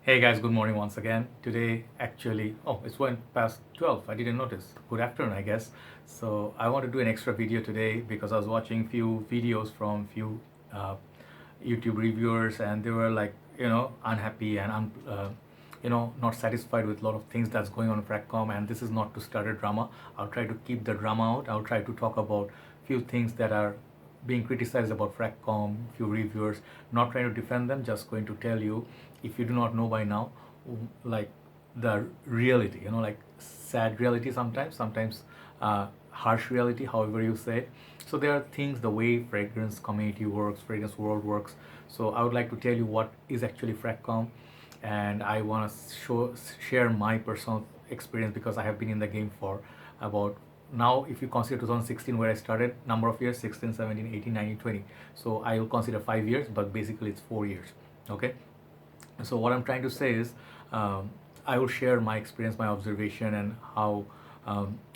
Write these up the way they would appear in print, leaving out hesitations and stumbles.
Hey guys, good morning once again. Today, actually, it's went past 12. I didn't notice. Good afternoon, I guess. So I want to do an extra video today because I was watching few videos from few uh, YouTube reviewers, and they were like, unhappy and not satisfied with a lot of things that's going on in Fragcomm. And this is not to start a drama. I'll try to keep the drama out. I'll try to talk about few things that are being criticized about Fragcomm, few reviewers, not trying to defend them, just going to tell you, if you do not know by now, like the reality, like sad reality sometimes harsh reality, however you say it. So there are things, the way fragrance community works, fragrance world works. So I would like to tell you what is actually Fragcomm, and I want to share my personal experience because I have been in the game for about, now if you consider 2016 where I started, number of years 16, 17, 18, 19, 20. So I will consider 5 years, but basically it's 4 years. Okay. So what I'm trying to say is, I will share my experience, my observation, and how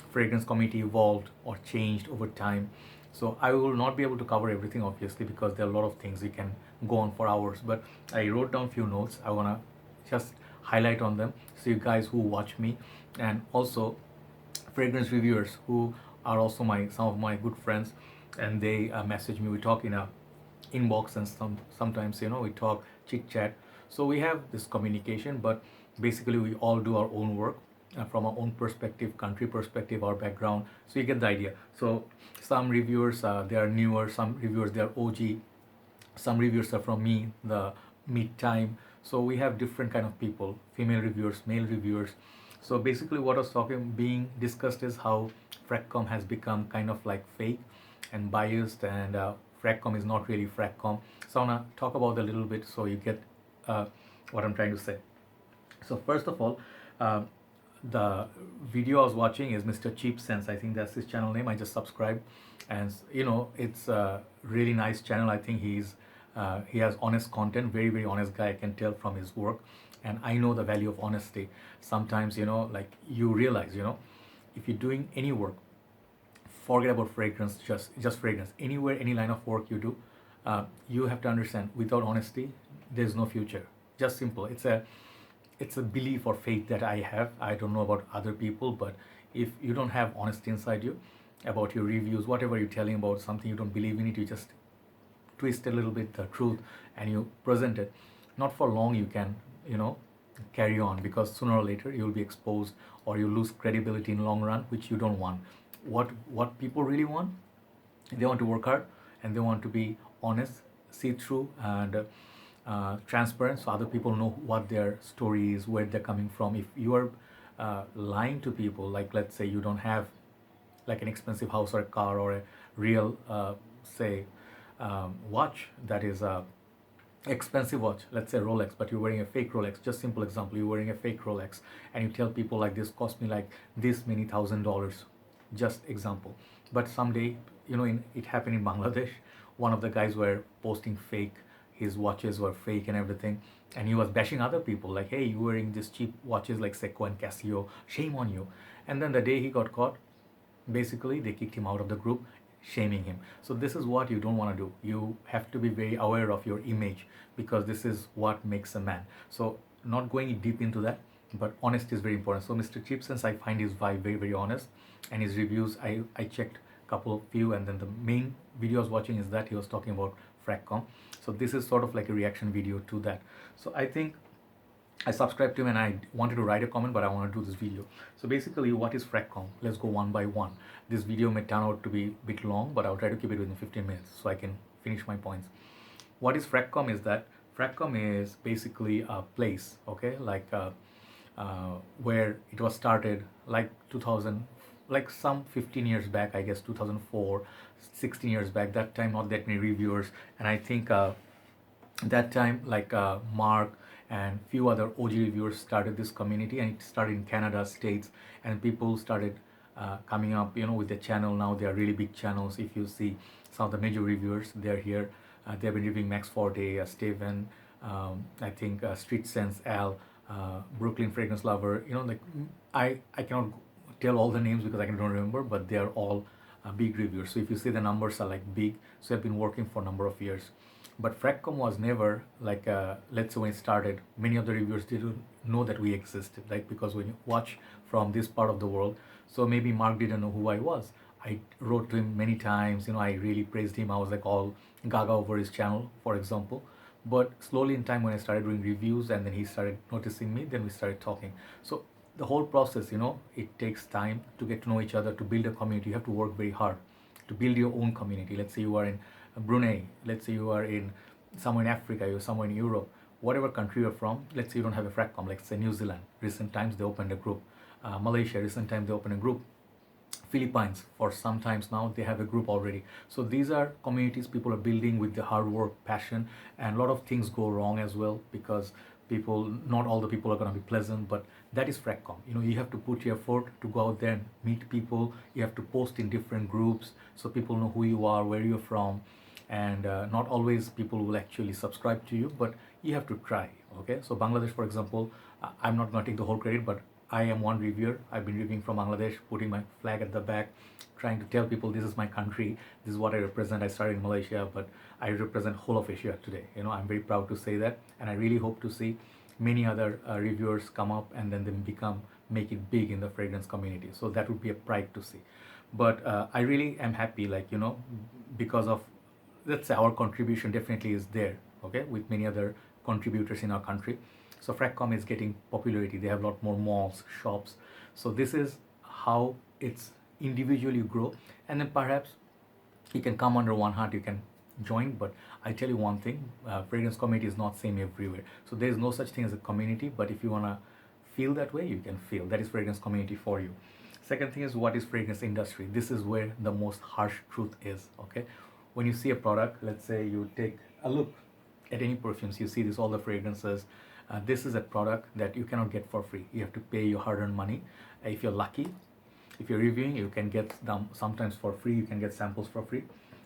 fragrance community evolved or changed over time. So I will not be able to cover everything, obviously, because there are a lot of things we can go on for hours. But I wrote down few notes. I wanna just highlight on them so you guys who watch me, and also fragrance reviewers who are also some of my good friends, and they message me. We talk in a inbox, and sometimes we talk chit chat. So we have this communication, but basically we all do our own work from our own perspective, country perspective, our background. So you get the idea. So some reviewers, they are newer, some reviewers, they are OG, some reviewers are from me, the mid time. So we have different kind of people, female reviewers, male reviewers. So basically what I was talking being discussed is how Fragcomm has become kind of like fake and biased, and Fragcomm is not really Fragcomm. So I want to talk about a little bit so you get uh, what I'm trying to say. So first of all, uh, the video I was watching is Mr. Cheap Sense. I think that's his channel name. I just subscribed, and it's a really nice channel. I think he has honest content, very very honest guy. I can tell from his work, and I know the value of honesty. Sometimes like you realize, if you're doing any work, forget about fragrance, just fragrance. Anywhere, any line of work you do, you have to understand, without honesty there's no future. Just simple. It's a belief or faith that I have. I don't know about other people, but if you don't have honesty inside you about your reviews, whatever you're telling about something, you don't believe in it, you just twist a little bit the truth and you present it, not for long you can carry on, because sooner or later you'll be exposed or you lose credibility in long run, which you don't want. What people really want, they want to work hard, and they want to be honest, see through, and transparent, so other people know what their story is, where they're coming from. If you are lying to people, like let's say you don't have like an expensive house or a car or a real say watch that is a expensive watch, let's say Rolex, but you're wearing a fake Rolex. Just simple example, you're wearing a fake Rolex, and you tell people like, this cost me like this many $1,000, just example. But someday, it happened in Bangladesh, one of the guys were posting fake, his watches were fake and everything, and he was bashing other people like, hey, you wearing this cheap watches like Seiko and Casio, shame on you. And then the day he got caught, basically they kicked him out of the group, shaming him. So this is what you don't want to do. You have to be very aware of your image, because this is what makes a man. So not going deep into that, but honesty is very important. So Mr. Chipsons, I find his vibe very very honest, and his reviews, I checked couple few, and then the main video I was watching is that he was talking about Fragcomm. So this is sort of like a reaction video to that. So I think I subscribed to him, and I wanted to write a comment, but I want to do this video. So basically, what is Fragcomm? Let's go one by one. This video may turn out to be a bit long, but I'll try to keep it within 15 minutes so I can finish my points. What is Fragcomm is that Fragcomm is basically a place, okay, like where it was started like 2000, like some 15 years back, I guess 2004, 16 years back. That time, not that many reviewers, and I think that time like Mark and few other OG reviewers started this community, and it started in Canada, States, and people started coming up with the channel. Now they are really big channels. If you see some of the major reviewers, they're here. They've been reviewing Max Forte, Steven, I think Street Sense, Al, Brooklyn Fragrance Lover. Like I cannot tell all the names because I don't remember, but they are all big reviewers. So if you see the numbers are like big, so I've been working for a number of years. But Fragcomm was never like, let's say when it started, many of the reviewers didn't know that we existed, like, because when you watch from this part of the world, so maybe Mark didn't know who I was. I wrote to him many times, I really praised him. I was like all gaga over his channel, for example. But slowly in time, when I started doing reviews and then he started noticing me, then we started talking. So the whole process, it takes time to get to know each other, to build a community. You have to work very hard to build your own community. Let's say you are in Brunei, let's say you are in somewhere in Africa, you're somewhere in Europe, whatever country you're from. Let's say you don't have a Fragcomm, like say New Zealand, recent times they opened a group. Malaysia, recent times they opened a group. Philippines, for some times now, they have a group already. So these are communities people are building with the hard work, passion, and a lot of things go wrong as well, because not all the people are going to be pleasant, but that is Fragcomm. You have to put your effort to go out there and meet people. You have to post in different groups so people know who you are, where you're from, and not always people will actually subscribe to you, but you have to try. Okay, so Bangladesh, for example, I'm not going to take the whole credit, but I am one reviewer. I've been reviewing from Bangladesh, putting my flag at the back, trying to tell people this is my country, this is what I represent. I started in Malaysia, but I represent whole of Asia today. I'm very proud to say that, and I really hope to see many other reviewers come up and then make it big in the fragrance community. So that would be a pride to see. But I really am happy, because of, let's say, our contribution definitely is there, okay, with many other contributors in our country. So Fragcomm is getting popularity. They have a lot more malls, shops. So this is how it's individually grow, and then perhaps you can come under one heart, you can join. But I tell you one thing, fragrance community is not same everywhere. So there is no such thing as a community, but if you want to feel that way, you can feel. That is fragrance community for you. Second thing is, what is fragrance industry? This is where the most harsh truth is, okay? When you see a product, let's say you take a look at any perfumes, you see this, all the fragrances. This is a product that you cannot get for free. You have to pay your hard-earned money. If you're lucky, if you're reviewing, you can get them sometimes for free. You can get samples for free.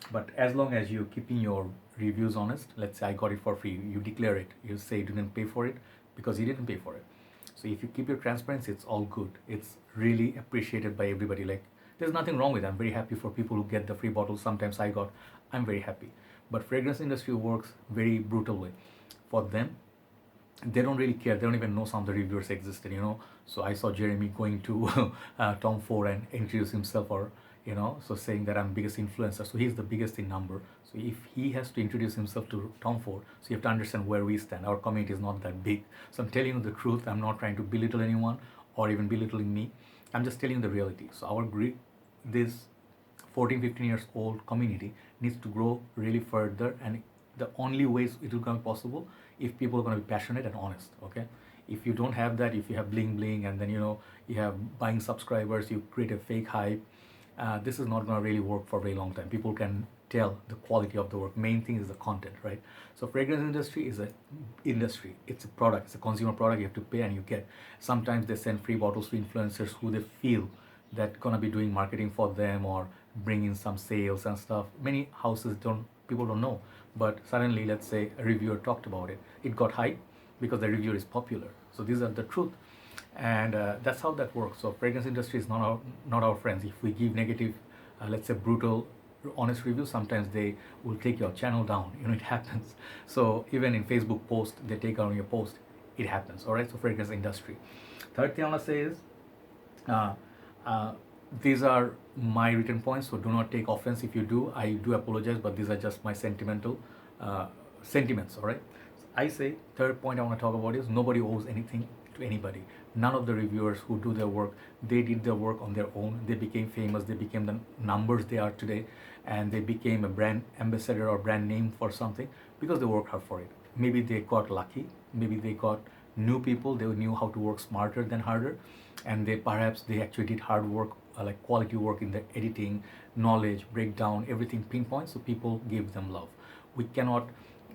But as long as you're keeping your reviews honest, let's say I got it for free, you declare it. You say you didn't pay for it because you didn't pay for it. So if you keep your transparency, it's all good. It's really appreciated by everybody. Like, there's nothing wrong with it. I'm very happy for people who get the free bottles. Sometimes I'm very happy. But fragrance industry works very brutal way. For them, they don't really care. They don't even know some of the reviewers existed. So I saw Jeremy going to Tom Ford and introduce himself, or so saying that I'm biggest influencer. So he's the biggest in number. So if he has to introduce himself to Tom Ford, so you have to understand where we stand. Our community is not that big. So I'm telling you the truth. I'm not trying to belittle anyone or even belittling me. I'm just telling you the reality. So this 14, 15 years old community needs to grow really further, and the only ways it will become possible if people are going to be passionate and honest, okay? If you don't have that, if you have bling bling, and then you have buying subscribers, you create a fake hype, this is not going to really work for a very long time. People can tell the quality of the work. Main thing is the content, right? So fragrance industry is a industry. It's a product. It's a consumer product. You have to pay and you get. Sometimes they send free bottles to influencers who they feel that gonna be doing marketing for them or bring in some sales and stuff. Many houses people don't know, but suddenly, let's say a reviewer talked about it. It got hype because the reviewer is popular. So these are the truth, and that's how that works. So fragrance industry is not our friends. If we give negative, let's say brutal, honest reviews, sometimes they will take your channel down. It happens. So even in Facebook post, they take down your post. It happens. All right. So fragrance industry. Third thing I want to say is, these are my written points, so do not take offense if you do. I do apologize, but these are just my sentimental sentiments, all right? I say, third point I want to talk about is, nobody owes anything to anybody. None of the reviewers who do their work, they did their work on their own. They became famous, they became the numbers they are today, and they became a brand ambassador or brand name for something because they worked hard for it. Maybe they got lucky, maybe they got new people, they knew how to work smarter than harder, and perhaps they actually did hard work, like quality work in the editing, knowledge, breakdown, everything pinpoint, so people gave them love. We cannot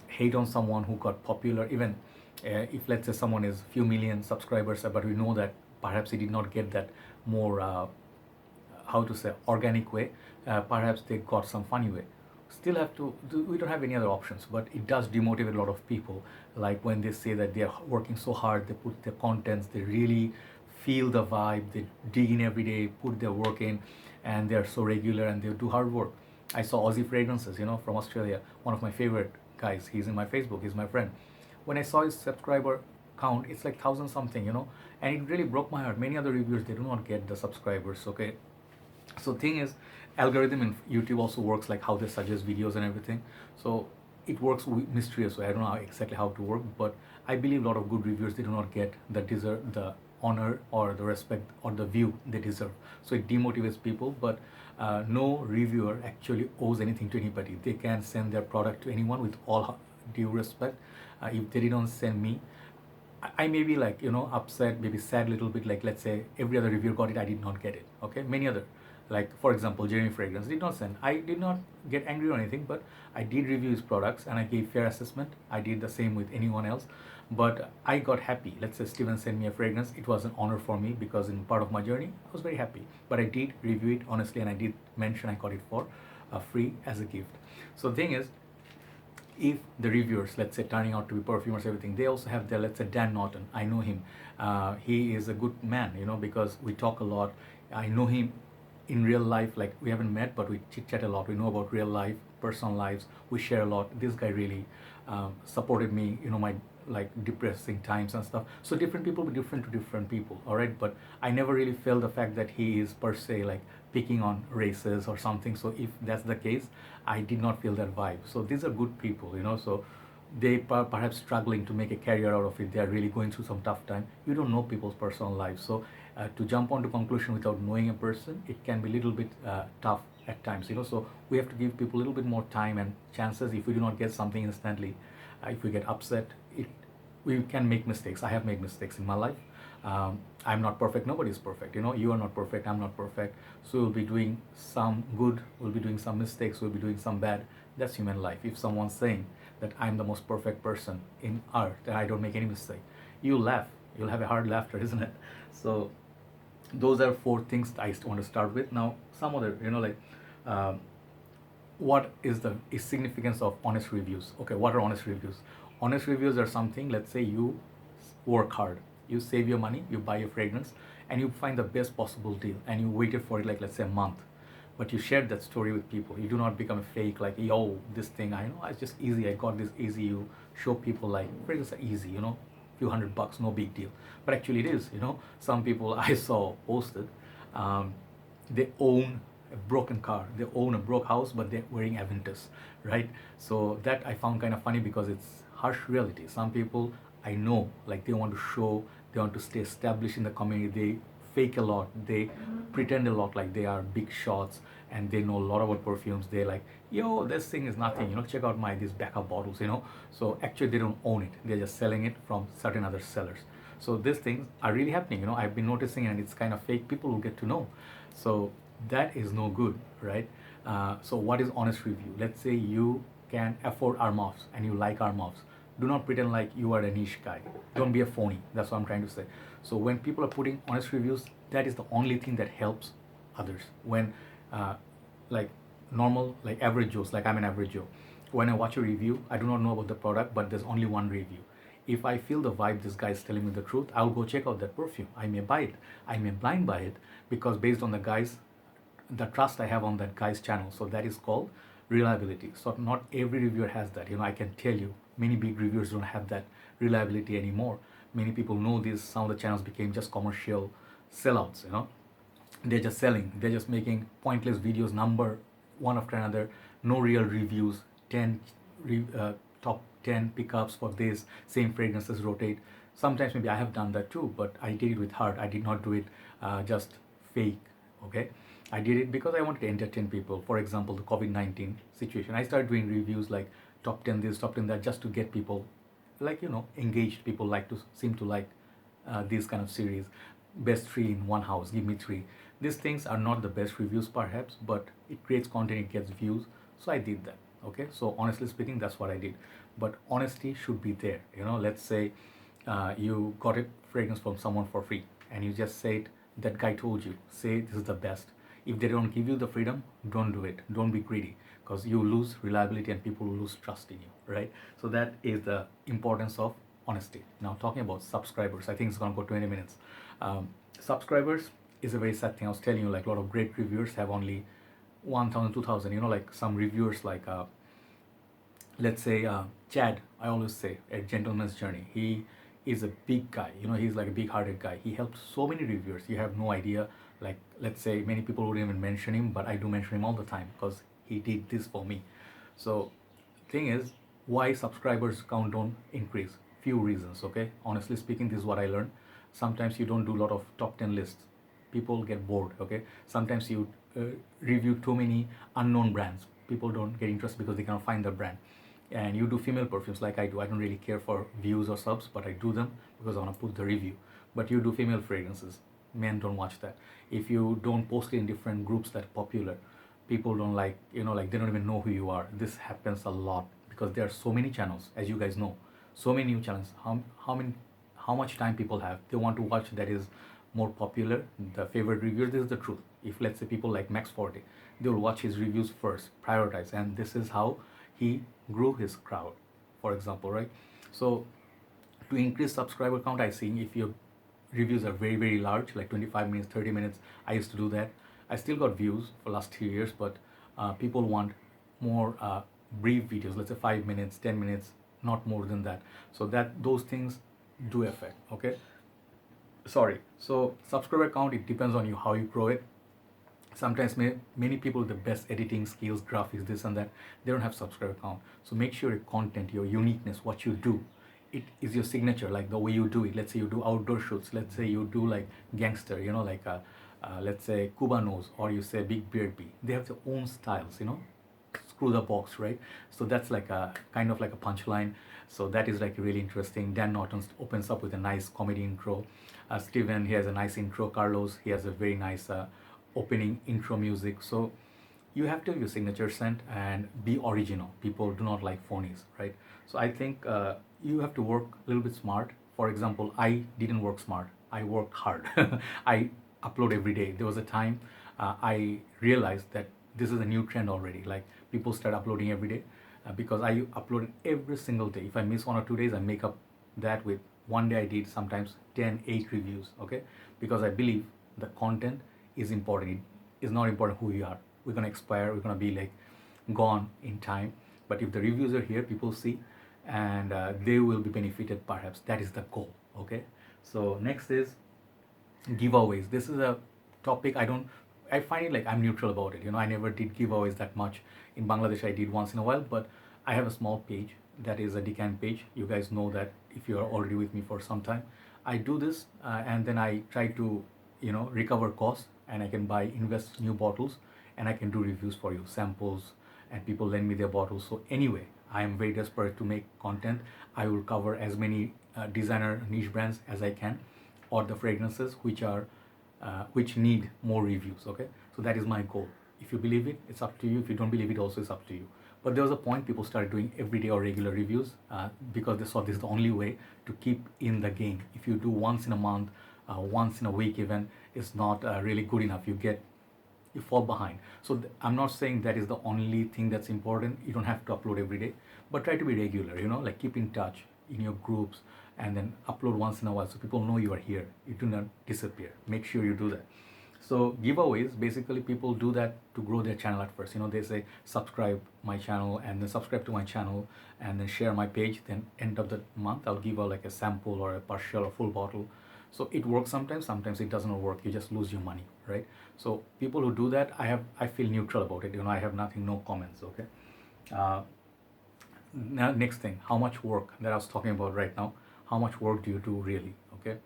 hate on someone who got popular, even if let's say someone is few million subscribers, but we know that perhaps he did not get that more organic way. Perhaps they got some funny way. Still we don't have any other options, but it does demotivate a lot of people. Like when they say that they are working so hard, they put their contents, they really feel the vibe, they dig in every day, put their work in, and they are so regular and they do hard work. I saw Aussie Fragrances, from Australia, one of my favorite guys, he's in my Facebook, he's my friend. When I saw his subscriber count, it's like 1,000 something, and it really broke my heart. Many other reviewers, they do not get the subscribers, okay? So thing is, algorithm in YouTube also works like how they suggest videos and everything. So it works mysterious way. I don't know exactly how to work, but I believe a lot of good reviewers, they do not get the honor or the respect or the view they deserve. So it demotivates people. But no reviewer actually owes anything to anybody. They can send their product to anyone with all due respect. If they didn't send me, I may be like, upset, maybe sad a little bit, like let's say every other reviewer got it, I did not get it. Okay, many other, like for example, Jeremy Fragrance did not send. I did not get angry or anything, but I did review his products and I gave fair assessment. I did the same with anyone else, but I got happy. Let's say Steven sent me a fragrance. It was an honor for me because in part of my journey, I was very happy. But I did review it honestly, and I did mention I got it for free as a gift. So the thing is, if the reviewers, let's say, turning out to be perfumers, everything, they also have their, let's say, Dan Norton. I know him. He is a good man, because we talk a lot. I know him in real life, like we haven't met, but we chit chat a lot. We know about real life, personal lives. We share a lot. This guy really supported me, my like depressing times and stuff. So different people be different to different people, all right? But I never really felt the fact that he is per se like picking on races or something. So if that's the case, I did not feel that vibe. So these are good people, so they perhaps struggling to make a career out of it. They are really going through some tough time. You don't know people's personal lives. So to jump onto conclusion without knowing a person, it can be a little bit tough at times, so we have to give people a little bit more time and chances. If we do not get something instantly, if we get upset, we can make mistakes. I have made mistakes in my life. I'm not perfect. Nobody is perfect. You are not perfect. I'm not perfect. So we'll be doing some good. We'll be doing some mistakes. We'll be doing some bad. That's human life. If someone's saying that I'm the most perfect person in art, that I don't make any mistake, you laugh. You'll have a hard laughter, isn't it? So those are 4 things I want to start with. Now, some other, what is the significance of honest reviews? Okay, what are honest reviews? Honest reviews are something, let's say you work hard, you save your money, you buy a fragrance, and you find the best possible deal, and you waited for it like, let's say, a month. But you shared that story with people. You do not become a fake, like, yo, this thing, I know, it's just easy, I got this easy. You show people like, fragrances are easy, few $100, no big deal. But actually it is, some people I saw posted, they own a broken car, they own a broke house, but they're wearing Aventus, right? So that I found kind of funny because it's harsh reality. Some people I know, like, they want to show, they want to stay established in the community, they fake a lot, they pretend a lot, like they are big shots and they know a lot about perfumes. They're like, yo, this thing is nothing, check out these backup bottles, so actually they don't own it, they're just selling it from certain other sellers. So these things are really happening, I've been noticing, and it's kind of fake. People will get to know. So that is no good, right? So what is honest review? Let's say you can afford Armavs and you like Armavs. Do not pretend like you are a niche guy. Don't be a phony. That's what I'm trying to say. So when people are putting honest reviews, that is the only thing that helps others. When like normal, like average Joes, like I'm an average Joe, when I watch a review, I do not know about the product, but there's only one review. If I feel the vibe, this guy is telling me the truth, I'll go check out that perfume. I may buy it. I may blind buy it, because based on the trust I have on that guy's channel. So that is called reliability. So not every reviewer has that. I can tell you, many big reviewers don't have that reliability anymore. Many people know this. Some of the channels became just commercial sellouts. They're just selling. They're just making pointless videos, number one after another. No real reviews. 10 top 10 pickups for this. Same fragrances rotate. Sometimes maybe I have done that too, but I did it with heart. I did not do it just fake. Okay. I did it because I wanted to entertain people. For example, the COVID-19 situation. I started doing reviews like top 10 this, top 10 that, just to get people, like, engaged. People seem to like these kind of series. Best 3 in one house, give me 3. These things are not the best reviews perhaps, but it creates content, it gets views. So I did that. Okay, so honestly speaking, that's what I did. But honesty should be there. Let's say you got a fragrance from someone for free, and you just said, that guy told you, say this is the best. If they don't give you the freedom, don't do it. Don't be greedy, because you lose reliability and people will lose trust in you, right? So that is the importance of honesty. Now, talking about subscribers, I think it's gonna go 20 minutes. Subscribers is a very sad thing. I was telling you, like, a lot of great reviewers have only 1,000, 2,000. Like some reviewers, like let's say Chad, I always say, a gentleman's journey. He is a big guy, he's like a big hearted guy. He helped so many reviewers, you have no idea. Like, let's say many people wouldn't even mention him, but I do mention him all the time because he did this for me. So thing is, why subscribers count don't increase? Few reasons, okay? Honestly speaking, this is what I learned. Sometimes you don't do a lot of top 10 lists, people get bored, okay? Sometimes you review too many unknown brands, people don't get interested because they cannot find the brand. And you do female perfumes like I do. I don't really care for views or subs, but I do them because I want to put the review. But you do female fragrances, men don't watch that. If you don't post it in different groups that are popular, people don't like, like they don't even know who you are. This happens a lot because there are so many channels, as you guys know, so many new channels. How much time people have, they want to watch that is more popular, the favorite reviewer. This is the truth. If let's say people like Max Forte, they will watch his reviews first, prioritize, and this is how he grew his crowd, for example, right? So to increase subscriber count, I see if your reviews are very very large, like 25 minutes, 30 minutes, I used to do that. I still got views for last 2 years, but people want more brief videos, let's say 5 minutes, 10 minutes, not more than that. So that those things do affect, okay? Sorry. So subscriber count, it depends on you how you grow it. Sometimes many people with the best editing skills, graphics, this and that, they don't have subscriber count. So make sure your content, your uniqueness, what you do, it is your signature, like the way you do it. Let's say you do outdoor shoots, let's say you do like gangster, like let's say Cubanos, or you say Big Beard B, they have their own styles, screw the box, right? So that's like a kind of like a punchline. So that is like really interesting. Dan Norton opens up with a nice comedy intro. Steven, he has a nice intro. Carlos, he has a very nice opening intro music. So you have to have your signature scent and be original. People do not like phonies, right? So I think you have to work a little bit smart. For example, I didn't work smart, I worked hard. I upload every day. There was a time I realized that this is a new trend already. Like, people start uploading every day because I upload every single day. If I miss 1 or 2 days, I make up that with one day I did sometimes 10, 8 reviews, okay? Because I believe the content is important. It is not important who you are. We're gonna expire, we're gonna be like gone in time. But if the reviews are here, people see, and they will be benefited perhaps. That is the goal, okay? So next is giveaways. This is a topic I find it like I'm neutral about it. I never did giveaways that much. In Bangladesh I did once in a while, but I have a small page that is a decant page. You guys know that if you are already with me for some time. I do this and then I try to recover costs, and I can invest new bottles, and I can do reviews for you, samples, and people lend me their bottles. So anyway, I am very desperate to make content. I will cover as many designer niche brands as I can, or the fragrances which need more reviews, okay? So that is my goal. If you believe it, it's up to you. If you don't believe it, also it's up to you. But there was a point people started doing everyday or regular reviews because they saw this is the only way to keep in the game. If you do once in a month, once in a week even, it's not really good enough. You fall behind. So I'm not saying that is the only thing that's important. You don't have to upload every day, but try to be regular, like keep in touch in your groups, and then upload once in a while so people know you are here. You do not disappear. Make sure you do that. So giveaways, basically people do that to grow their channel at first. They say subscribe my channel, and then subscribe to my channel, and then share my page. Then end of the month I'll give out like a sample or a partial or full bottle. So it works sometimes it doesn't work. You just lose your money, right? So people who do that, I feel neutral about it. I have nothing, no comments, okay? Now next thing, how much work that I was talking about right now. How much work do you do really, okay?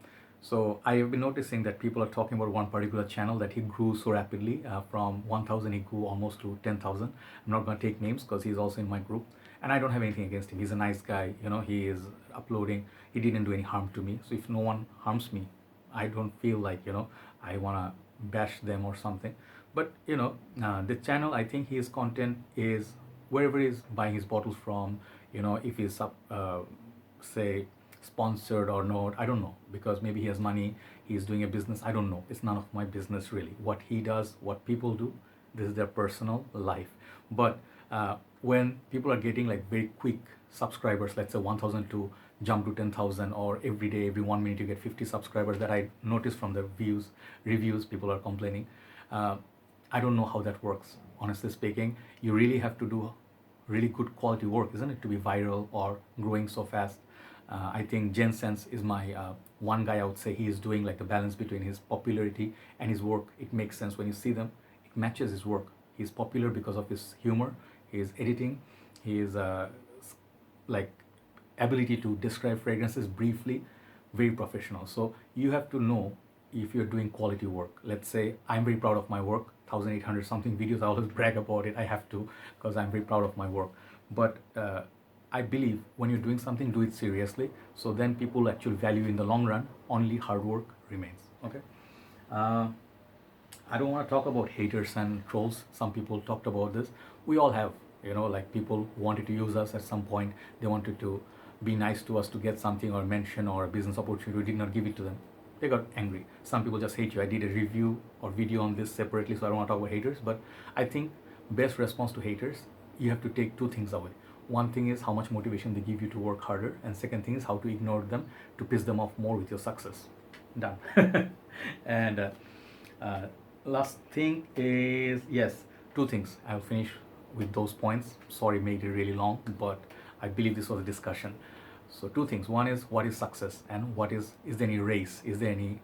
So I have been noticing that people are talking about one particular channel that he grew so rapidly. From 1,000 he grew almost to 10,000. I'm not going to take names because he's also in my group, and I don't have anything against him. He's a nice guy. He is uploading. He didn't do any harm to me. So if no one harms me, I don't feel like I want to bash them or something. But the channel, I think his content is wherever he's buying his bottles from. If he's say sponsored or not, I don't know, because maybe he has money, he's doing a business, I don't know. It's none of my business really. What he does, what people do, this is their personal life. But when people are getting like very quick subscribers, let's say 1,000 to jump to 10,000, or every day, every 1 minute you get 50 subscribers, that I noticed from the reviews people are complaining. I don't know how that works, honestly speaking. You really have to do really good quality work, isn't it, to be viral or growing so fast. I think Jen Sense is my one guy. I would say he is doing like the balance between his popularity and his work. It makes sense when you see them. It matches his work. He's popular because of his humor, his editing, his like ability to describe fragrances briefly, very professional. So you have to know if you're doing quality work. Let's say I'm very proud of my work, 1800 something videos. I always brag about it. I have to, because I'm very proud of my work. But I believe when you're doing something, do it seriously. So then people actually value in the long run. Only hard work remains. Okay. I don't want to talk about haters and trolls. Some people talked about this. We all have, like people wanted to use us at some point. They wanted to be nice to us to get something or mention or a business opportunity. We did not give it to them. They got angry. Some people just hate you. I did a review or video on this separately, so I don't want to talk about haters. But I think best response to haters, you have to take two things away. One thing is how much motivation they give you to work harder, and second thing is how to ignore them to piss them off more with your success. Done. And last thing is, yes, two things. I'll finish with those points. Sorry, made it really long, but I believe this was a discussion. So two things. One is, what is success, and what is there any race? Is there any,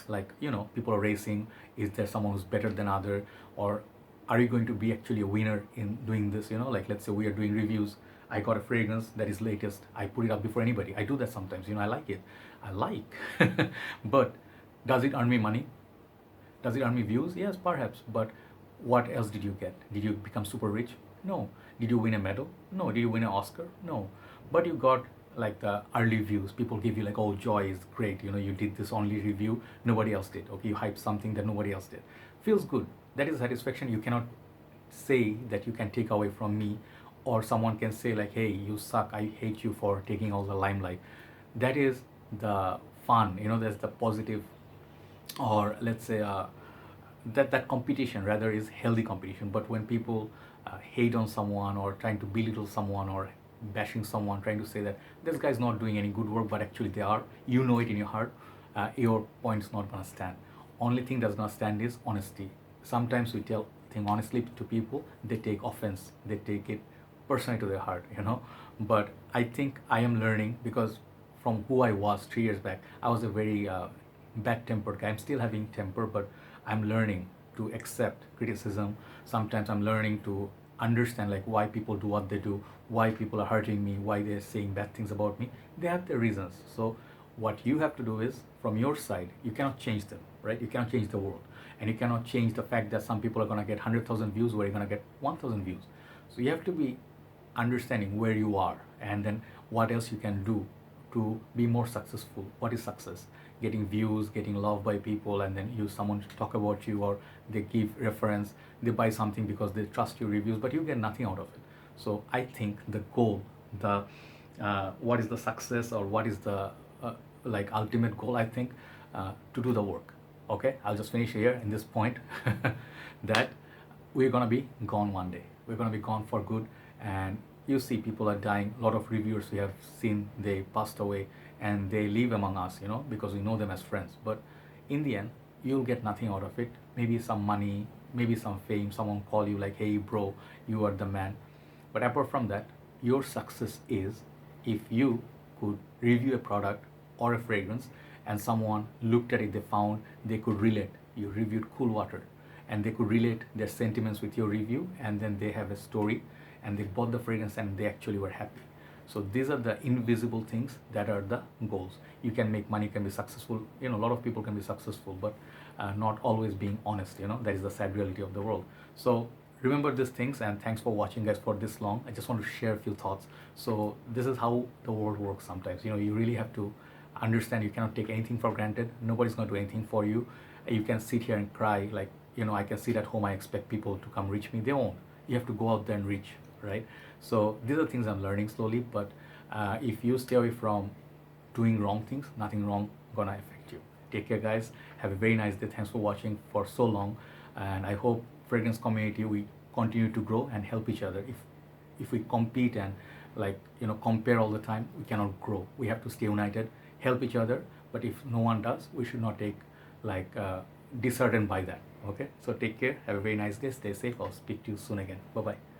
like, people are racing? Is there someone who's better than other? Or are you going to be actually a winner in doing this? Like, let's say we are doing reviews. I got a fragrance that is latest. I put it up before anybody. I do that sometimes. I like it. I like. But does it earn me money? Does it earn me views? Yes, perhaps. But what else did you get? Did you become super rich? No. Did you win a medal? No. Did you win an Oscar? No. But you got like the early views. People give you like, oh, Joy is great. You did this only review. Nobody else did. Okay, you hyped something that nobody else did. Feels good. That is satisfaction. You cannot say that you can take away from me, or someone can say like, hey, you suck. I hate you for taking all the limelight. That is the fun. That's the positive, or let's say that competition rather is healthy competition. But when people hate on someone or trying to belittle someone or bashing someone, trying to say that this guy's not doing any good work, but actually they are, it in your heart, your point is not going to stand. Only thing that's going to stand is honesty. Sometimes we tell things honestly to people, they take offense, they take it personally to their heart. But I think I am learning, because from who I was 3 years back, I was a very bad-tempered guy. I'm still having temper, but I'm learning to accept criticism. Sometimes I'm learning to understand like why people do what they do, why people are hurting me, why they're saying bad things about me. They have their reasons. So what you have to do is, from your side, you cannot change them, right? You cannot change the world, and you cannot change the fact that some people are going to get 100,000 views where you're going to get 1,000 views. So you have to be understanding where you are, and then what else you can do to be more successful. What is success? Getting views, getting loved by people, and then someone to talk about you, or they give reference, they buy something because they trust your reviews, but you get nothing out of it. So I think the goal, the what is the success, or what is the like ultimate goal, I think to do the work. Okay, I'll just finish here in this point that we're gonna be gone one day. We're gonna be gone for good, and you see people are dying. A lot of reviewers we have seen, they passed away and they live among us, because we know them as friends. But in the end, you'll get nothing out of it. Maybe some money, maybe some fame, someone call you like, hey bro, you are the man. But apart from that, your success is if you could review a product or a fragrance and someone looked at it, they found they could relate. You reviewed cool water and they could relate their sentiments with your review, and then they have a story and they bought the fragrance and they actually were happy. So these are the invisible things that are the goals. You can make money, can be successful. A lot of people can be successful, but not always being honest. That is the sad reality of the world. So remember these things, and thanks for watching, guys, for this long. I just want to share a few thoughts. So this is how the world works sometimes. You really have to understand you cannot take anything for granted. Nobody's going to do anything for you. You can sit here and cry like, I can sit at home, I expect people to come reach me. They won't. You have to go out there and reach, right? So these are things I'm learning slowly, but if you stay away from doing wrong things, nothing wrong gonna affect you. Take care, guys. Have a very nice day. Thanks for watching for so long, and I hope fragrance community, we continue to grow and help each other. If we compete and compare all the time, we cannot grow. We have to stay united, help each other. But if no one does, we should not take disheartened by that. Okay, so take care, have a very nice day, stay safe. I'll speak to you soon again. Bye bye.